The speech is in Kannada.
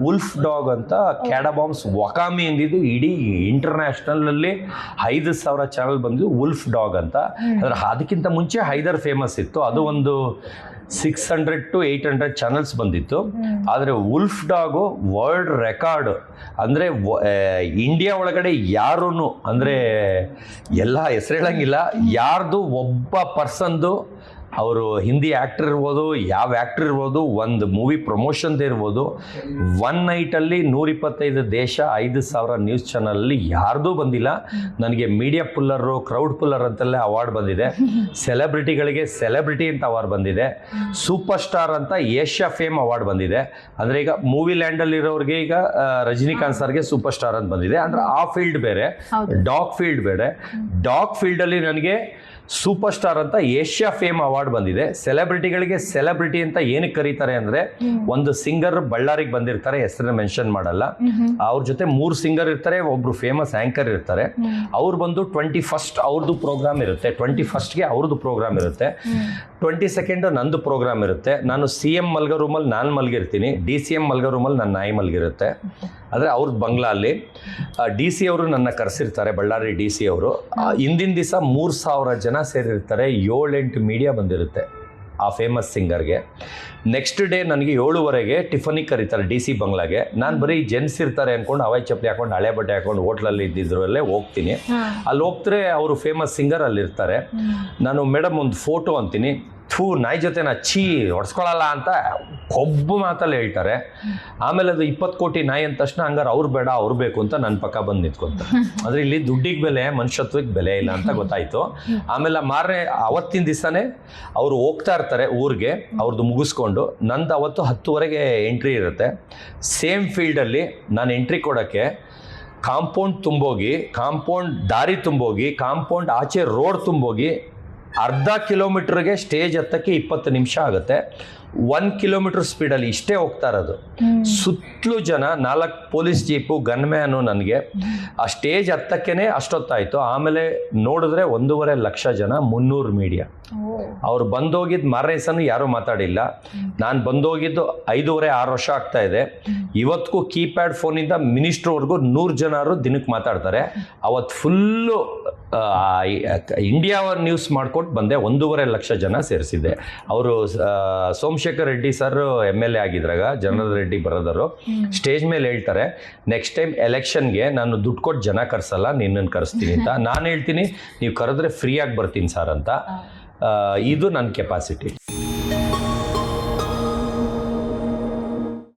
ವುಲ್ಫ್ ಡಾಗ್ ಅಂತ ಕ್ಯಾಡಬಾಮ್ಸ್ ವಕಾಮಿ ಅಂದಿದ್ದು ಇಡೀ ಇಂಟರ್ನ್ಯಾಷನಲಲ್ಲಿ 5,000 ಚಾನಲ್ ಬಂದಿದ್ದು ವುಲ್ಫ್ ಡಾಗ್ ಅಂತ. ಅದಕ್ಕಿಂತ ಮುಂಚೆ ಹೈದರ್ ಫೇಮಸ್ ಇತ್ತು, ಅದು ಒಂದು 600 to 800 ಚಾನಲ್ಸ್ ಬಂದಿತ್ತು. ಆದರೆ ವುಲ್ಫ್ ಡಾಗು ವರ್ಲ್ಡ್ ರೆಕಾರ್ಡ್, ಅಂದರೆ ಇಂಡಿಯಾ ಒಳಗಡೆ ಯಾರೂ ಅಂದರೆ ಎಲ್ಲ ಹೆಸರು ಹೇಳಂಗಿಲ್ಲ, ಯಾರ್ದು ಒಬ್ಬ ಪರ್ಸನ್ದು ಅವರು ಹಿಂದಿ ಆ್ಯಕ್ಟರ್ ಇರ್ಬೋದು, ಯಾವ ಆ್ಯಕ್ಟರ್ ಇರ್ಬೋದು, ಒಂದು ಮೂವಿ ಪ್ರಮೋಷನ್ದೇ ಇರ್ಬೋದು, ಒನ್ ನೈಟಲ್ಲಿ 125 ದೇಶ 5,000 ನ್ಯೂಸ್ ಚಾನಲಲ್ಲಿ ಯಾರ್ದೂ ಬಂದಿಲ್ಲ. ನನಗೆ ಮೀಡಿಯಾ ಪುಲ್ಲರು, ಕ್ರೌಡ್ ಪುಲ್ಲರ್ ಅಂತೆಲ್ಲ ಅವಾರ್ಡ್ ಬಂದಿದೆ. ಸೆಲೆಬ್ರಿಟಿಗಳಿಗೆ ಸೆಲೆಬ್ರಿಟಿ ಅಂತ ಅವಾರ್ಡ್ ಬಂದಿದೆ. ಸೂಪರ್ ಸ್ಟಾರ್ ಅಂತ ಏಷ್ಯಾ ಫೇಮ್ ಅವಾರ್ಡ್ ಬಂದಿದೆ. ಅಂದರೆ ಈಗ ಮೂವಿ ಲ್ಯಾಂಡಲ್ಲಿರೋರಿಗೆ ಈಗ ರಜನಿಕಾಂತ್ ಸರ್ಗೆ ಸೂಪರ್ ಸ್ಟಾರ್ ಅಂತ ಬಂದಿದೆ. ಅಂದರೆ ಆ ಫೀಲ್ಡ್ ಬೇರೆ, ಡಾಗ್ ಫೀಲ್ಡ್ ಬೇರೆ. ಡಾಗ್ ಫೀಲ್ಡಲ್ಲಿ ನನಗೆ ಸೂಪರ್ ಸ್ಟಾರ್ ಅಂತ ಏಷ್ಯಾ ಫೇಮ್ ಅವಾರ್ಡ್ ಬಂದಿದೆ. ಸೆಲೆಬ್ರಿಟಿಗಳಿಗೆ ಸೆಲೆಬ್ರಿಟಿ ಅಂತ ಏನಕ್ಕೆ ಕರೀತಾರೆ ಅಂದರೆ, ಒಂದು ಸಿಂಗರ್ ಬಳ್ಳಾರಿಗೆ ಬಂದಿರ್ತಾರೆ, ಹೆಸರನ್ನ ಮೆನ್ಷನ್ ಮಾಡಲ್ಲ, ಅವ್ರ ಜೊತೆ 3 ಸಿಂಗರ್ ಇರ್ತಾರೆ, ಒಬ್ರು ಫೇಮಸ್ ಆಂಕರ್ ಇರ್ತಾರೆ. ಅವ್ರು ಬಂದು 21st ಅವ್ರದ್ದು ಪ್ರೋಗ್ರಾಮ್ ಇರುತ್ತೆ, 21st ಅವ್ರದ್ದು ಪ್ರೋಗ್ರಾಮ್ ಇರುತ್ತೆ, 22nd ನಂದು ಪ್ರೋಗ್ರಾಮ್ ಇರುತ್ತೆ. ನಾನು CM ಮಲ್ಗೋ ರೂಮಲ್ಲಿ ನಾನು ಮಲಗಿರ್ತೀನಿ, DCM ಮಲ್ಗೋ ರೂಮಲ್ಲಿ ನನ್ನ ನಾಯಿ ಮಲಗಿರುತ್ತೆ. ಅಂದರೆ ಅವ್ರದ್ದು ಬಂಗ್ಲಾ ಅಲ್ಲಿ. DC ಅವರು ನನ್ನ ಕರೆಸಿರ್ತಾರೆ, ಬಳ್ಳಾರಿ DC ಅವರು. ಹಿಂದಿನ ದಿವಸ 3,000 ಜನ ಸೇರಿರ್ತಾರೆ, 7-8 ಮೀಡಿಯಾ ಬಂದಿರುತ್ತೆ ಆ ಫೇಮಸ್ ಸಿಂಗರ್ಗೆ. ನೆಕ್ಸ್ಟ್ ಡೇ ನನಗೆ 7:30ಗೆ ಟಿಫನಿಗೆ ಕರೀತಾರೆ DC ಬಂಗ್ಲಾಗೆ. ನಾನು ಬರೀ ಜೆಂಟ್ಸ್ ಇರ್ತಾರೆ ಅಂದ್ಕೊಂಡು ಹವಾಯಿ ಚಪ್ಪಲಿ ಹಾಕೊಂಡು ಹಳೆ ಬಟ್ಟೆ ಹಾಕೊಂಡು ಹೋಟ್ಲಲ್ಲಿ ಇದ್ದಿದ್ರಲ್ಲೇ ಹೋಗ್ತೀನಿ. ಅಲ್ಲಿ ಹೋಗ್ತಾರೆ, ಅವರು ಫೇಮಸ್ ಸಿಂಗರ್ ಅಲ್ಲಿರ್ತಾರೆ. ನಾನು ಮೇಡಮ್ ಒಂದು ಫೋಟೋ ಅಂತೀನಿ, ನಾಯಿ ಜೊತೆ ಛೀ ಹೊಡ್ಸ್ಕೊಳಲ್ಲ ಅಂತ ಕೊಬ್ಬು ಮಾತಲ್ಲಿ ಹೇಳ್ತಾರೆ. ಆಮೇಲೆ ಅದು 20 ಕೋಟಿ ನಾಯಿ ಅಂದ ತಕ್ಷಣ ಹಂಗಾರೆ ಅವ್ರು ಬೇಡ ಅವ್ರು ಬೇಕು ಅಂತ ನನ್ನ ಪಕ್ಕ ಬಂದು ನಿಂತ್ಕೊಂತ. ಅಂದರೆ ಇಲ್ಲಿ ದುಡ್ಡಿಗೆ ಬೆಲೆ, ಮನುಷ್ಯತ್ವಕ್ಕೆ ಬೆಲೆ ಇಲ್ಲ ಅಂತ ಗೊತ್ತಾಯಿತು. ಆಮೇಲೆ ಅವತ್ತಿನ ದಿವಸನೇ ಅವರು ಹೋಗ್ತಾ ಇರ್ತಾರೆ ಊರಿಗೆ, ಅವ್ರದ್ದು ಮುಗಿಸ್ಕೊಂಡು. ನಂದು ಅವತ್ತು 10:30ಗೆ ಎಂಟ್ರಿ ಇರುತ್ತೆ. ಸೇಮ್ ಫೀಲ್ಡಲ್ಲಿ ನಾನು ಎಂಟ್ರಿ ಕೊಡೋಕ್ಕೆ ಕಾಂಪೌಂಡ್ ತುಂಬೋಗಿ, ಕಾಂಪೌಂಡ್ ದಾರಿ ತುಂಬೋಗಿ, ಕಾಂಪೌಂಡ್ ಆಚೆ ರೋಡ್ ತುಂಬೋಗಿ, ಅರ್ಧ ಕಿಲೋಮೀಟ್ರಿಗೆ ಸ್ಟೇಜ್ ಹತ್ತಕ್ಕೆ 20 ನಿಮಿಷ ಆಗುತ್ತೆ. 1 ಕಿಲೋಮೀಟರ್ ಸ್ಪೀಡಲ್ಲಿ ಇಷ್ಟೇ ಹೋಗ್ತಾ ಇರೋದು. ಸುತ್ತಲೂ ಜನ, 4 ಪೊಲೀಸ್ ಜೀಪು, ಗನ್ಮ್ಯಾನು. ನನಗೆ ಆ ಸ್ಟೇಜ್ ಹತ್ತಕ್ಕೇನೆ ಅಷ್ಟೊತ್ತಾಯಿತು. ಆಮೇಲೆ ನೋಡಿದ್ರೆ 1.5 ಲಕ್ಷ ಜನ, 300 ಮೀಡಿಯಾ. ಅವ್ರು ಬಂದೋಗಿದ್ದು ಮಾರನೇಸನು ಯಾರೂ ಮಾತಾಡಿಲ್ಲ. ನಾನು ಬಂದೋಗಿದ್ದು 5.5-6 ವರ್ಷ ಆಗ್ತಾ ಇದೆ. ಇವತ್ತಿಗೂ ಕೀಪ್ಯಾಡ್ ಫೋನಿಂದ ಮಿನಿಸ್ಟ್ರ್ವರೆಗೂ 100 ಜನರು ದಿನಕ್ಕೆ ಮಾತಾಡ್ತಾರೆ. ಅವತ್ತು ಫುಲ್ಲು ಇಂಡಿಯಾ ನ್ಯೂಸ್ ಮಾಡ್ಕೊಟ್ಟು ಬಂದೆ. 1.5 ಲಕ್ಷ ಜನ ಸೇರಿಸಿದ್ದೆ. ಅವರು ಸೋಮಶೇಖರ್ ರೆಡ್ಡಿ ಸರ್ MLA ಆಗಿದ್ರಾಗ, ಜನರಲ್ ರೆಡ್ಡಿ ಬರೋದರು, ಸ್ಟೇಜ್ ಮೇಲೆ ಹೇಳ್ತಾರೆ, ನೆಕ್ಸ್ಟ್ ಟೈಮ್ ಎಲೆಕ್ಷನ್ಗೆ ನಾನು ದುಡ್ಡು ಕೊಟ್ಟು ಜನ ಕರ್ಸಲ್ಲ, ನಿನ್ನನ್ನು ಕರೆಸ್ತೀನಿ ಅಂತ. ನಾನು ಹೇಳ್ತೀನಿ, ನೀವು ಕರೆದ್ರೆ ಫ್ರೀಯಾಗಿ ಬರ್ತೀನಿ ಸರ್ ಅಂತ. ಇದು ನನ್ನ ಕೆಪಾಸಿಟಿ.